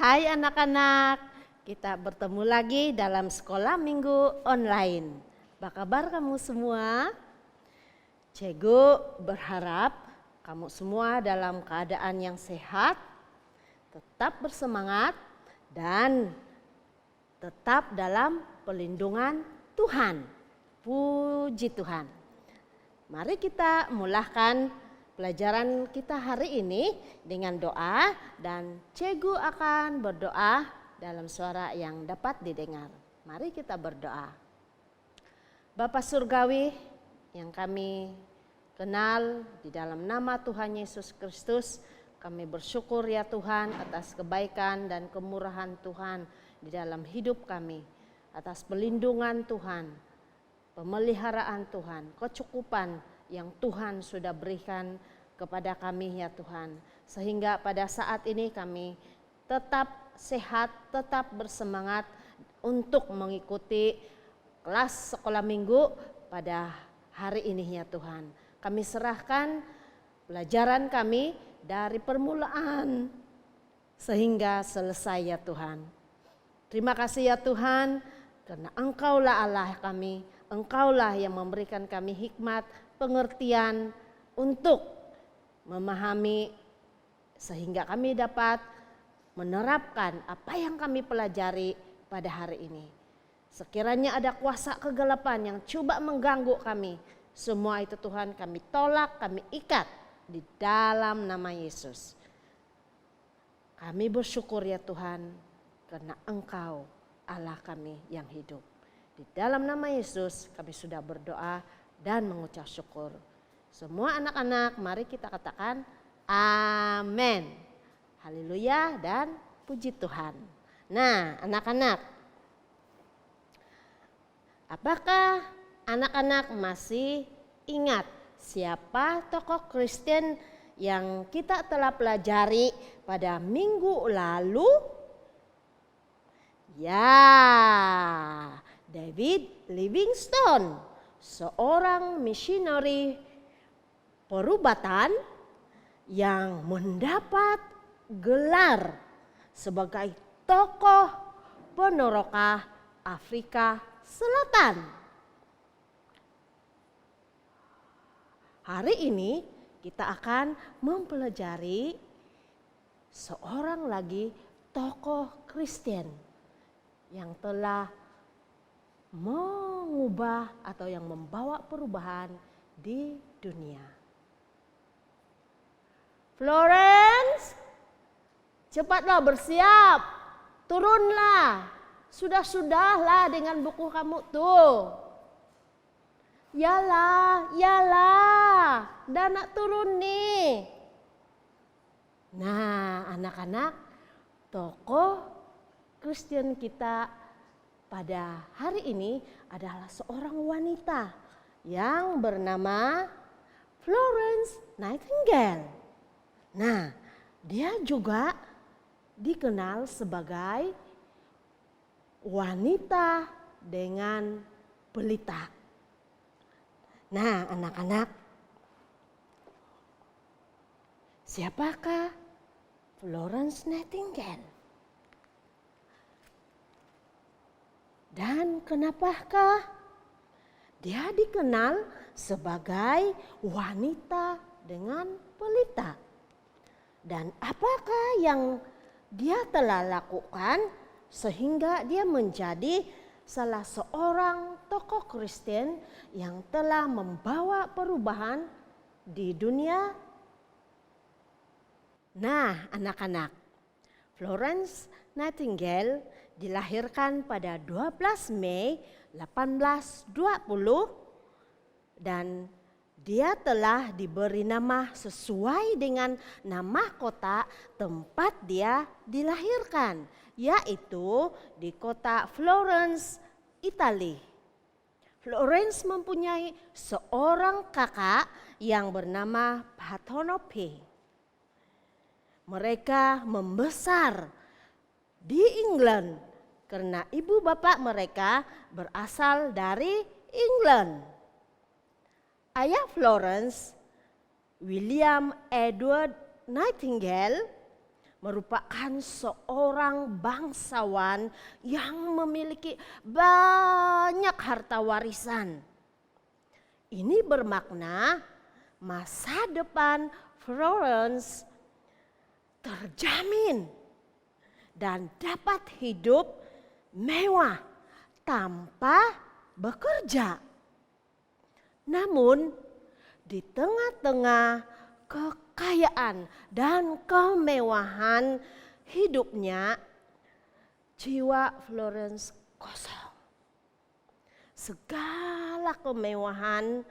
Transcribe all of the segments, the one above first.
Hai anak-anak, kita bertemu lagi dalam sekolah minggu online. Apa kabar kamu semua? Cikgu berharap kamu semua dalam keadaan yang sehat, tetap bersemangat, dan tetap dalam perlindungan Tuhan. Puji Tuhan. Mari kita mulakan pelajaran kita hari ini dengan doa, dan cikgu akan berdoa dalam suara yang dapat didengar. Mari kita berdoa. Bapa Surgawi yang kami kenal, di dalam nama Tuhan Yesus Kristus, kami bersyukur ya Tuhan atas kebaikan dan kemurahan Tuhan di dalam hidup kami, atas perlindungan Tuhan, pemeliharaan Tuhan, kecukupan yang Tuhan sudah berikan kepada kami ya Tuhan. Sehingga pada saat ini kami tetap sehat, tetap bersemangat untuk mengikuti kelas sekolah minggu pada hari ini ya Tuhan. Kami serahkan pelajaran kami dari permulaan sehingga selesai ya Tuhan. Terima kasih ya Tuhan, karena Engkaulah Allah kami, Engkaulah yang memberikan kami hikmat, pengertian untuk memahami sehingga kami dapat menerapkan apa yang kami pelajari pada hari ini. Sekiranya ada kuasa kegelapan yang coba mengganggu kami, semua itu Tuhan kami tolak, kami ikat di dalam nama Yesus. Kami bersyukur ya Tuhan karena Engkau Allah kami yang hidup. Di dalam nama Yesus kami sudah berdoa dan mengucap syukur. Semua anak-anak mari kita katakan amin. Haleluya dan puji Tuhan. Nah anak-anak, apakah anak-anak masih ingat siapa tokoh Kristen yang kita telah pelajari pada minggu lalu? Ya, David Livingstone, seorang misioneri perubatan yang mendapat gelar sebagai tokoh penerokah Afrika Selatan. Hari ini kita akan mempelajari seorang lagi tokoh Kristen yang telah mengubah atau yang membawa perubahan di dunia. Florence, cepatlah bersiap, turunlah, sudah-sudahlah dengan buku kamu tuh. Yalah, dah nak turun nih. Nah anak-anak, tokoh Kristen kita pada hari ini adalah seorang wanita yang bernama Florence Nightingale. Nah, dia juga dikenal sebagai wanita dengan pelita. Nah, anak-anak, siapakah Florence Nightingale? Dan kenapakah dia dikenal sebagai wanita dengan pelita? Dan apakah yang dia telah lakukan sehingga dia menjadi salah seorang tokoh Kristen yang telah membawa perubahan di dunia? Nah, anak-anak, Florence Nightingale dilahirkan pada 12 Mei 1820 dan dia telah diberi nama sesuai dengan nama kota tempat dia dilahirkan, yaitu di kota Florence, Italia. Florence mempunyai seorang kakak yang bernama Bartholomew. Mereka membesar di England karena ibu bapak mereka berasal dari England. Ayah Florence, William Edward Nightingale, merupakan seorang bangsawan yang memiliki banyak harta warisan. Ini bermakna masa depan Florence terjamin dan dapat hidup mewah tanpa bekerja. Namun di tengah-tengah kekayaan dan kemewahan hidupnya, jiwa Florence kosong. Segala kemewahan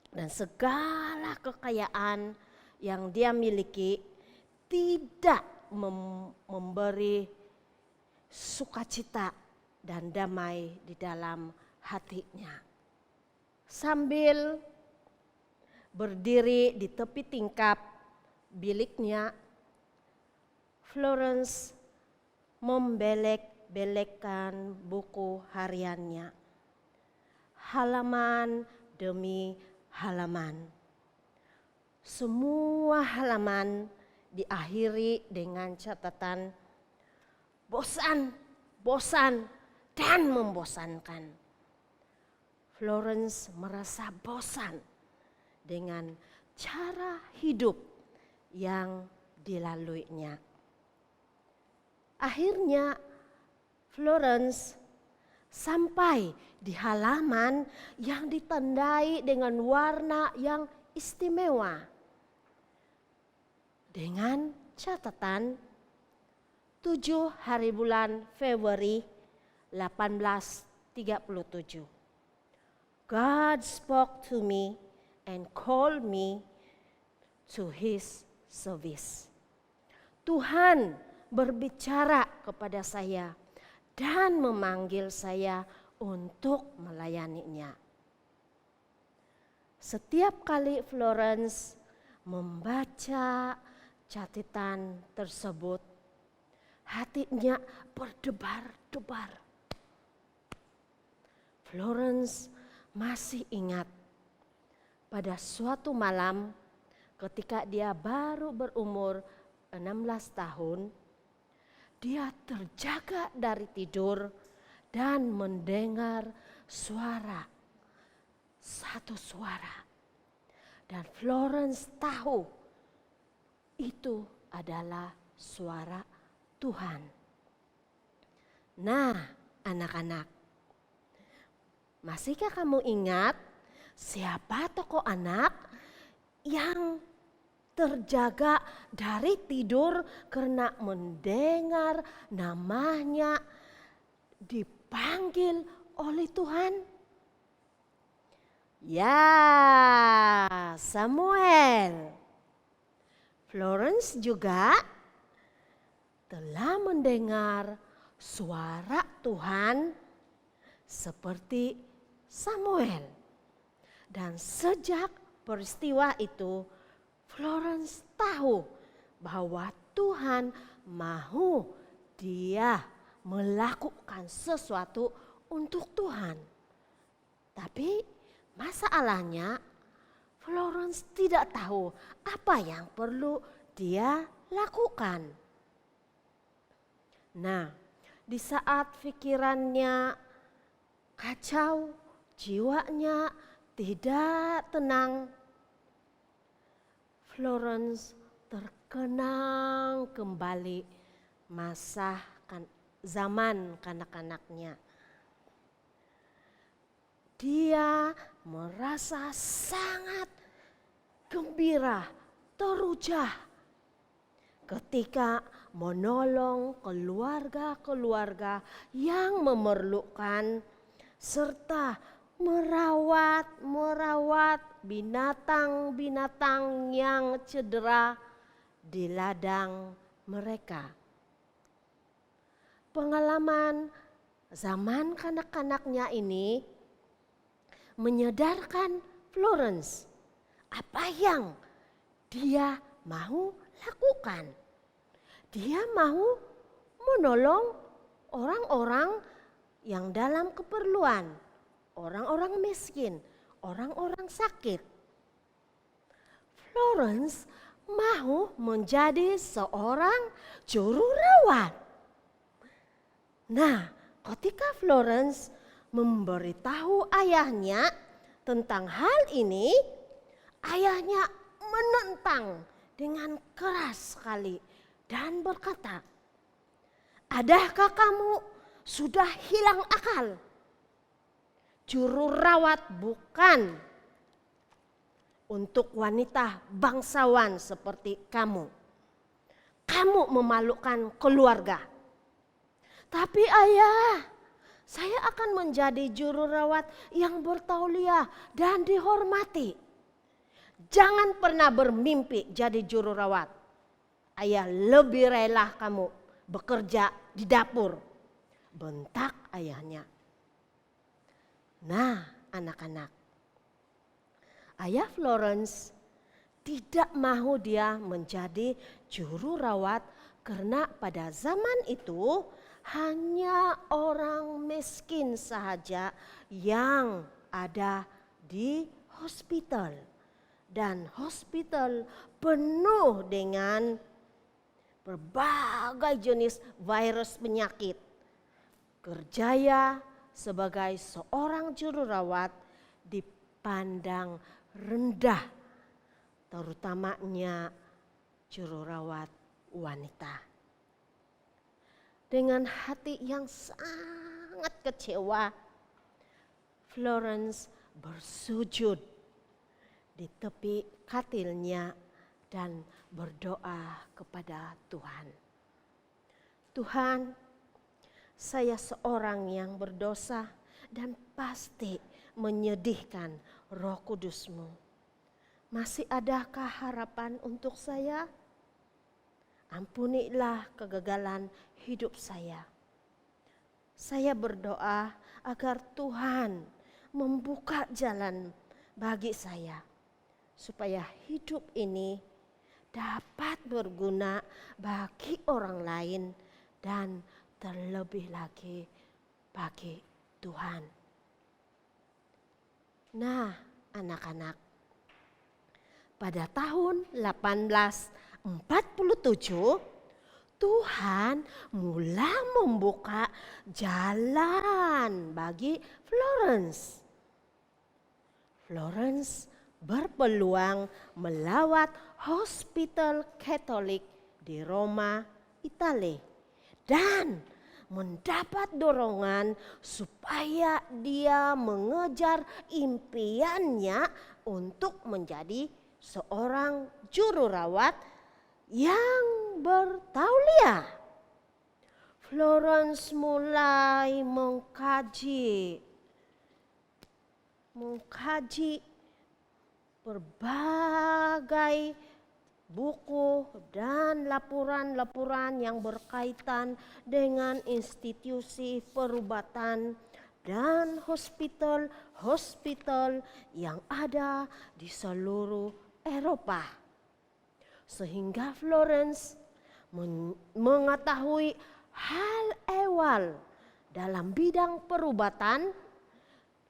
dan segala kekayaan yang dia miliki tidak memberi sukacita dan damai di dalam hatinya. Sambil berdiri di tepi tingkap biliknya, Florence membelek-belekkan buku hariannya, halaman demi halaman. Semua halaman diakhiri dengan catatan bosan, bosan, dan membosankan. Florence merasa bosan dengan cara hidup yang dilaluinya. Akhirnya Florence sampai di halaman yang ditandai dengan warna yang istimewa, dengan catatan 7 hari bulan Februari 1837. God spoke to me and called me to his service. Tuhan berbicara kepada saya dan memanggil saya untuk melayaninya. Setiap kali Florence membaca catatan tersebut, hatinya berdebar-debar. Florence masih ingat pada suatu malam ketika dia baru berumur 16 tahun, dia terjaga dari tidur dan mendengar satu suara. Dan Florence tahu itu adalah suara Tuhan. Nah, anak-anak, masihkah kamu ingat siapa tokoh anak yang terjaga dari tidur karena mendengar namanya dipanggil oleh Tuhan? Ya, Samuel. Florence juga telah mendengar suara Tuhan seperti Samuel. Dan sejak peristiwa itu, Florence tahu bahwa Tuhan mau dia melakukan sesuatu untuk Tuhan. Tapi masalahnya Florence tidak tahu apa yang perlu dia lakukan. Nah, di saat pikirannya kacau, jiwanya tidak tenang, Florence terkenang kembali zaman kanak-kanaknya. Dia merasa sangat gembira, teruja ketika menolong keluarga-keluarga yang memerlukan serta merawat binatang-binatang yang cedera di ladang mereka. Pengalaman zaman kanak-kanaknya ini menyadarkan Florence apa yang dia mau lakukan. Dia mau menolong orang-orang yang dalam keperluan, orang-orang miskin, orang-orang sakit. Florence mau menjadi seorang juru rawat. Nah, ketika Florence memberitahu ayahnya tentang hal ini, ayahnya menentang dengan keras sekali dan berkata, "Adakah kamu sudah hilang akal? Juru rawat bukan untuk wanita bangsawan seperti kamu. Kamu memalukan keluarga." "Tapi ayah, saya akan menjadi juru rawat yang bertauliah dan dihormati." "Jangan pernah bermimpi jadi juru rawat. Ayah lebih rela kamu bekerja di dapur," bentak ayahnya. Nah, anak-anak, ayah Florence tidak mau dia menjadi juru rawat karena pada zaman itu hanya orang miskin saja yang ada di hospital. Dan hospital penuh dengan berbagai jenis virus penyakit. Kerjaya sebagai seorang juru rawat dipandang rendah, terutamanya juru rawat wanita. Dengan hati yang sangat kecewa, Florence bersujud di tepi katilnya dan berdoa kepada Tuhan. "Tuhan, saya seorang yang berdosa dan pasti menyedihkan Roh Kudus-Mu. Masih adakah harapan untuk saya? Ampunilah kegagalan hidup saya. Saya berdoa agar Tuhan membuka jalan bagi saya, supaya hidup ini dapat berguna bagi orang lain dan terlebih lagi bagi Tuhan." Nah, anak-anak, pada tahun 1847 Tuhan mulai membuka jalan bagi Florence. Florence berpeluang melawat hospital Katolik di Roma, Italia, dan mendapat dorongan supaya dia mengejar impiannya untuk menjadi seorang juru rawat yang bertauliah. Florence mulai mengkaji berbagai buku dan laporan-laporan yang berkaitan dengan institusi perubatan dan hospital-hospital yang ada di seluruh Eropa. Sehingga Florence mengetahui hal ehwal dalam bidang perubatan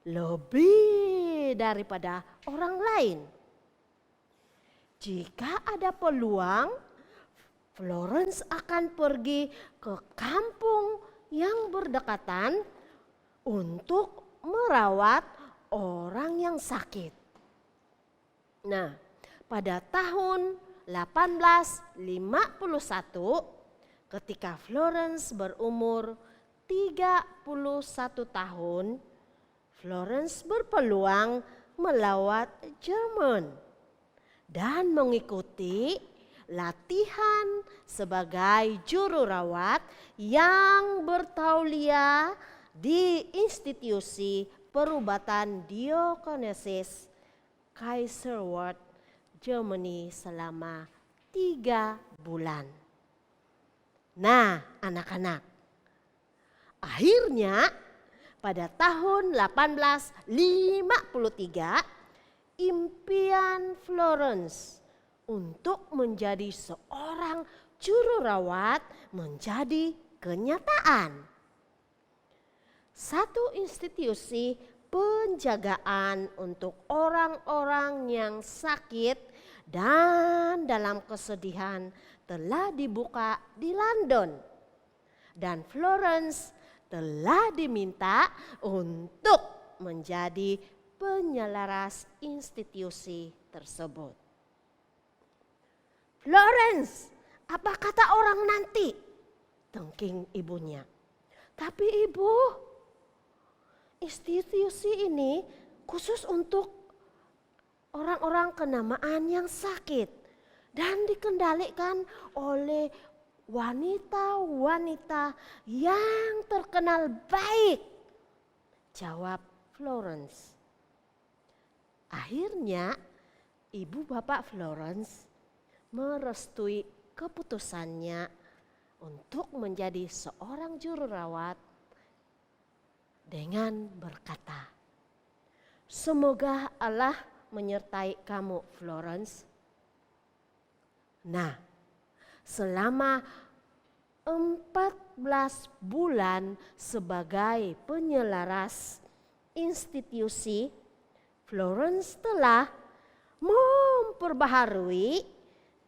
lebih daripada orang lain. Jika ada peluang, Florence akan pergi ke kampung yang berdekatan untuk merawat orang yang sakit. Nah, pada tahun 1851, ketika Florence berumur 31 tahun, Florence berpeluang melawat Jerman dan mengikuti latihan sebagai juru rawat yang bertauliah di institusi perubatan Diakonesis Kaiserwald, Germany selama 3 bulan. Nah, anak-anak, akhirnya pada tahun 1853 impian Florence untuk menjadi seorang juru rawat menjadi kenyataan. Satu institusi penjagaan untuk orang-orang yang sakit dan dalam kesedihan telah dibuka di London. Dan Florence telah diminta untuk menjadi penyelaras institusi tersebut. Florence, apa kata orang nanti? Tengking ibunya. Tapi ibu, institusi ini khusus untuk orang-orang kenamaan yang sakit dan dikendalikan oleh wanita-wanita yang terkenal baik, jawab Florence. Akhirnya ibu bapak Florence merestui keputusannya untuk menjadi seorang juru rawat dengan berkata, "Semoga Allah menyertai kamu, Florence." Nah, selama 14 bulan sebagai penyelaras institusi, Florence telah memperbaharui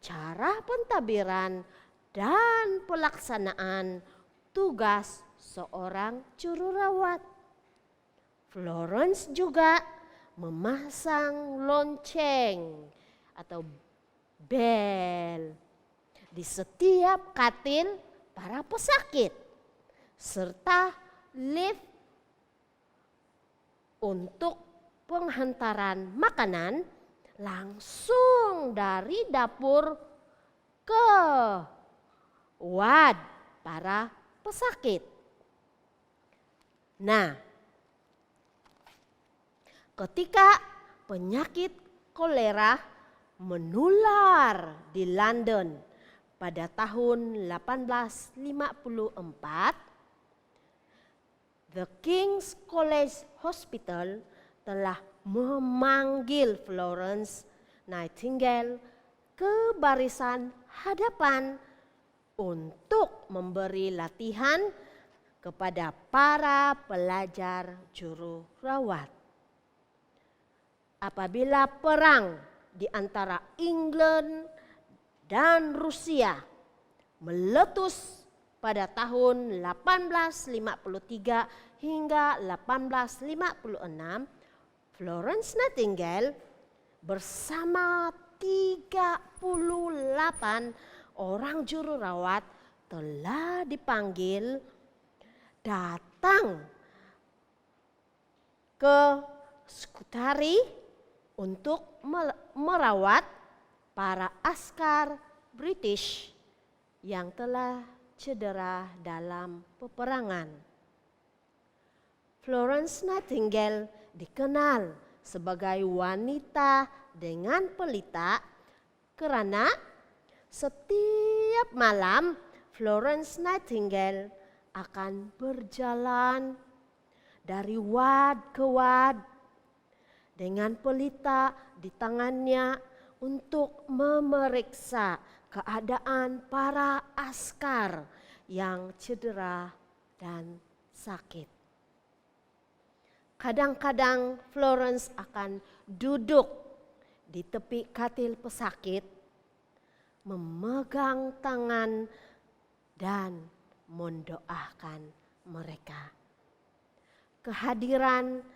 cara pentadbiran dan pelaksanaan tugas seorang juru rawat. Florence juga memasang lonceng atau bel di setiap katil para pesakit serta lift untuk penghantaran makanan langsung dari dapur ke ward para pesakit. Nah, ketika penyakit kolera menular di London pada tahun 1854, The King's College Hospital telah memanggil Florence Nightingale ke barisan hadapan untuk memberi latihan kepada para pelajar juru rawat. Apabila perang di antara England dan Rusia meletus pada tahun 1853 hingga 1856, Florence Nightingale bersama 38 orang juru rawat telah dipanggil datang ke Scutari untuk merawat para askar British yang telah cedera dalam peperangan. Florence Nightingale dikenal sebagai wanita dengan pelita karena setiap malam Florence Nightingale akan berjalan dari ward ke ward dengan pelita di tangannya untuk memeriksa keadaan para askar yang cedera dan sakit. Kadang-kadang Florence akan duduk di tepi katil pesakit, memegang tangan dan mendoakan mereka. Kehadiran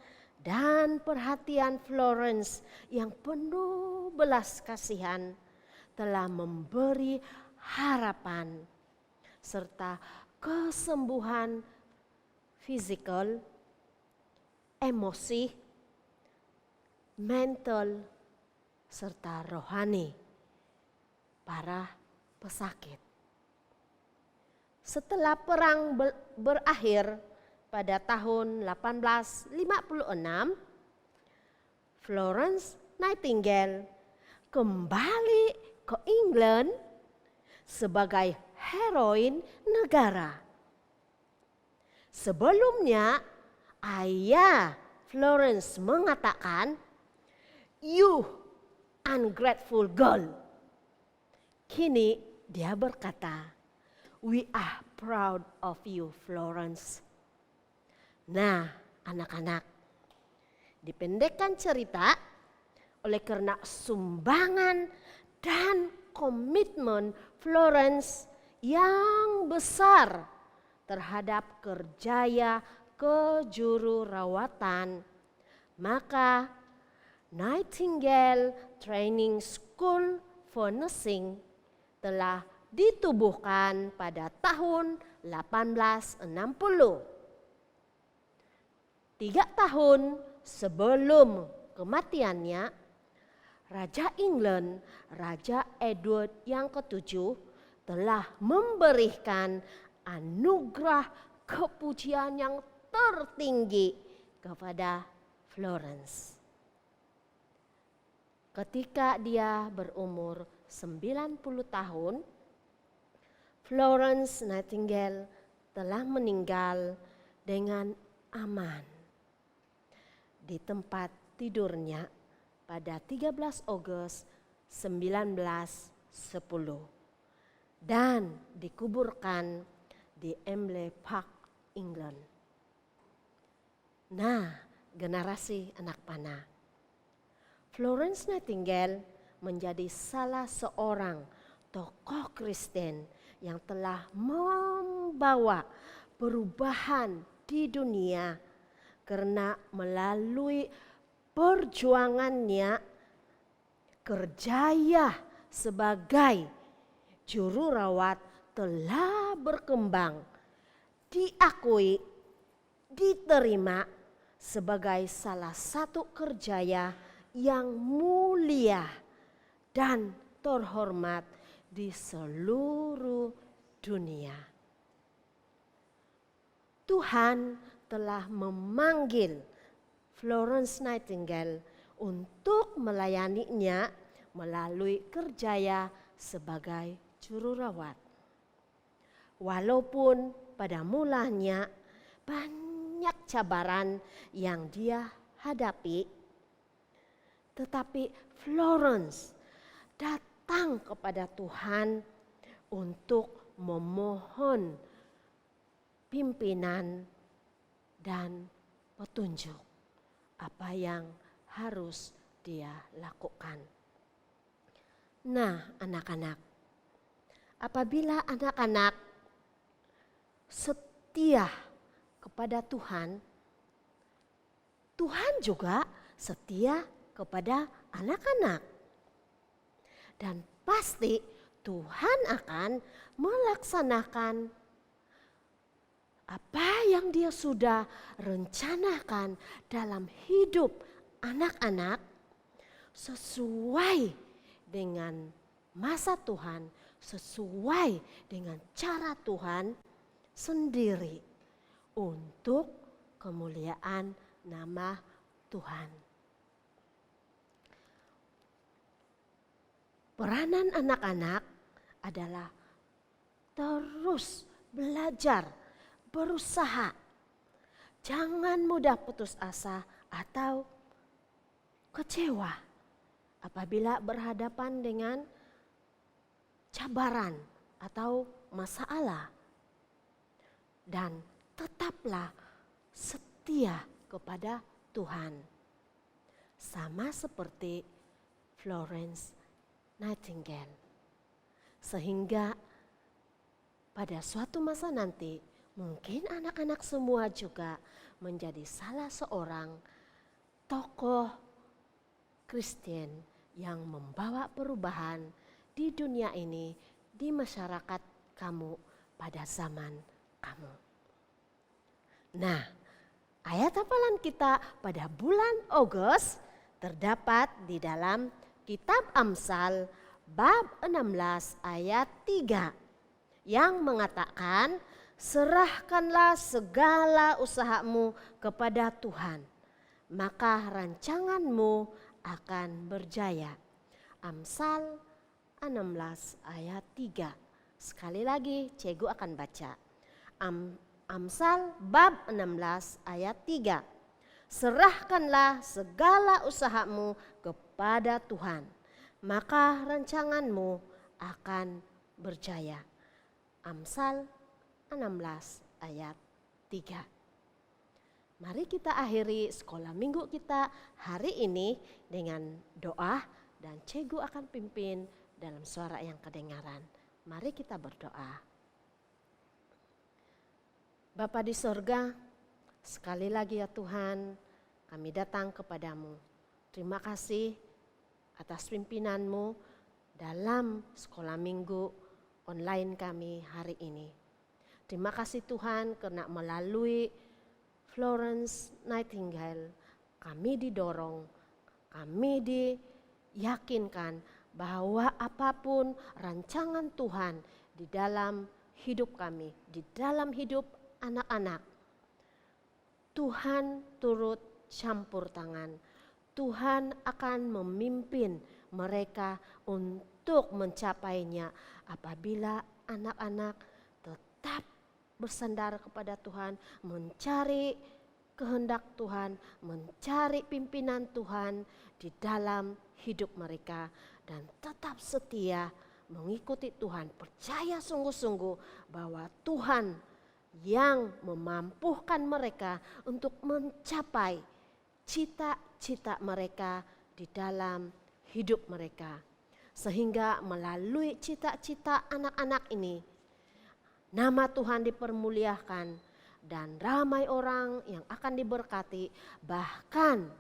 dan perhatian Florence yang penuh belas kasihan telah memberi harapan serta kesembuhan fisikal, emosi, mental, serta rohani para pesakit. Setelah perang berakhir pada tahun 1856, Florence Nightingale kembali ke England sebagai heroin negara. Sebelumnya, ayah Florence mengatakan, "You ungrateful girl." Kini dia berkata, "We are proud of you, Florence." Nah, anak-anak, dipendekkan cerita, oleh karena sumbangan dan komitmen Florence yang besar terhadap kerjaya kejururawatan, maka Nightingale Training School for Nursing telah ditubuhkan pada tahun 1860. 3 tahun sebelum kematiannya, Raja England, Raja Edward yang ke-7 telah memberikan anugerah kepujian yang tertinggi kepada Florence. Ketika dia berumur 90 tahun, Florence Nightingale telah meninggal dengan aman di tempat tidurnya pada 13 Agustus 1910 dan dikuburkan di Embley Park, England. Nah, generasi anak panah, Florence Nightingale menjadi salah seorang tokoh Kristen yang telah membawa perubahan di dunia karena melalui perjuangannya kerjaya sebagai jururawat telah berkembang, diakui, diterima sebagai salah satu kerjaya yang mulia dan terhormat di seluruh dunia. Tuhan telah memanggil Florence Nightingale untuk melayaninya melalui kerjaya sebagai jururawat. Walaupun pada mulanya banyak cabaran yang dia hadapi, tetapi Florence datang kepada Tuhan untuk memohon pimpinan dan petunjuk apa yang harus dia lakukan. Nah, anak-anak, apabila anak-anak setia kepada Tuhan, Tuhan juga setia kepada anak-anak. Dan pasti Tuhan akan melaksanakan apa yang Dia sudah rencanakan dalam hidup anak-anak sesuai dengan masa Tuhan, sesuai dengan cara Tuhan sendiri untuk kemuliaan nama Tuhan. Peranan anak-anak adalah terus belajar, berusaha. Jangan mudah putus asa atau kecewa apabila berhadapan dengan cabaran atau masalah. Dan tetaplah setia kepada Tuhan. Sama seperti Florence Nightingale. Sehingga pada suatu masa nanti mungkin anak-anak semua juga menjadi salah seorang tokoh Kristen yang membawa perubahan di dunia ini, di masyarakat kamu pada zaman kamu. Nah, ayat hafalan kita pada bulan Agustus terdapat di dalam Kitab Amsal bab 16 ayat 3 yang mengatakan, serahkanlah segala usahamu kepada Tuhan, maka rancanganmu akan berjaya. Amsal 16 ayat 3. Sekali lagi Cikgu akan baca. Amsal bab 16 ayat 3. Serahkanlah segala usahamu kepada Tuhan, maka rancanganmu akan berjaya. Amsal 16 ayat 3. Mari kita akhiri sekolah minggu kita hari ini dengan doa dan Cegu akan pimpin dalam suara yang kedengaran. Mari kita berdoa. Bapa di sorga, sekali lagi ya Tuhan, kami datang kepadamu. Terima kasih atas pimpinanmu dalam sekolah minggu online kami hari ini. Terima kasih Tuhan karena melalui Florence Nightingale kami didorong, kami diyakinkan bahwa apapun rancangan Tuhan di dalam hidup kami, di dalam hidup anak-anak, Tuhan turut campur tangan. Tuhan akan memimpin mereka untuk mencapainya apabila anak-anak tetap bersandar kepada Tuhan, mencari kehendak Tuhan, mencari pimpinan Tuhan di dalam hidup mereka dan tetap setia mengikuti Tuhan, percaya sungguh-sungguh bahwa Tuhan yang memampukan mereka untuk mencapai cita-cita mereka di dalam hidup mereka. Sehingga melalui cita-cita anak-anak ini, nama Tuhan dipermuliakan dan ramai orang yang akan diberkati, bahkan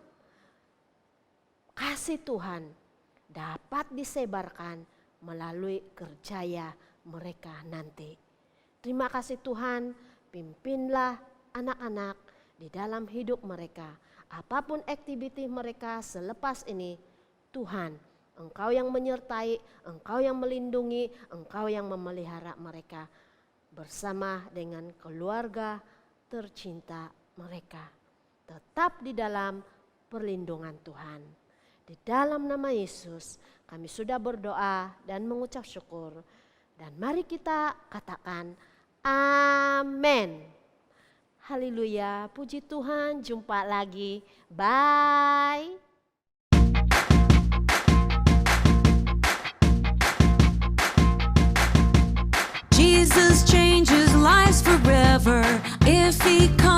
kasih Tuhan dapat disebarkan melalui kerjaya mereka nanti. Terima kasih Tuhan, pimpinlah anak-anak di dalam hidup mereka. Apapun aktiviti mereka selepas ini, Tuhan, Engkau yang menyertai, Engkau yang melindungi, Engkau yang memelihara mereka bersama dengan keluarga tercinta mereka. Tetap di dalam perlindungan Tuhan. Di dalam nama Yesus kami sudah berdoa dan mengucap syukur. Dan mari kita katakan amin. Haleluya, puji Tuhan, jumpa lagi. Bye. Jesus changes lives forever if he comes.